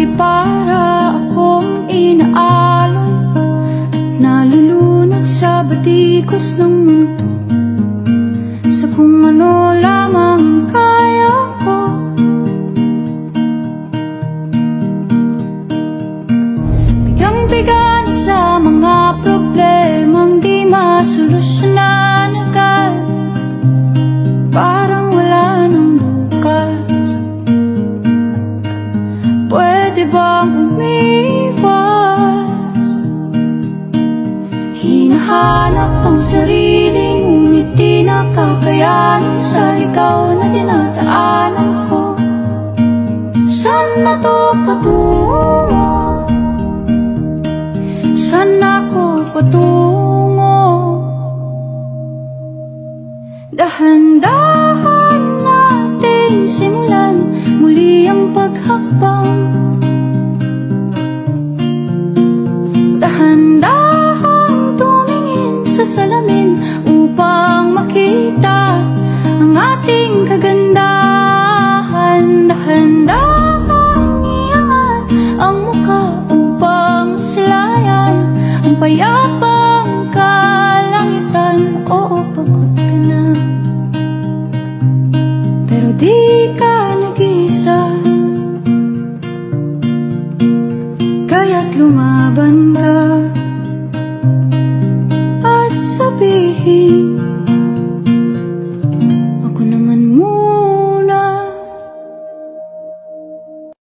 ay para akong inaalon at nalulunod sa batikos ng mundo, sa kung ano lamang kaya ko. Bigang-bigan sa mga problemang di masolusyonan agad, parang wala nang bukas. Pwede bang umiwas? Hinahanap ang sarili, ngunit di nakakayanan sa ikaw na dinadaanan ko. Saan na to patungo? Saan ako patungo? Dahan-dahan natin simulan muli ang paghakbang. Dahan-dahan tumingin sa salamin upang makita ang ating kagandahan. Dahan-dahan iangat ang mukha upang masilayan ang payapang kalangitan. Oo, pagod ka na, pero di ka nag-iisa, kaya't lumaban ka at sabihin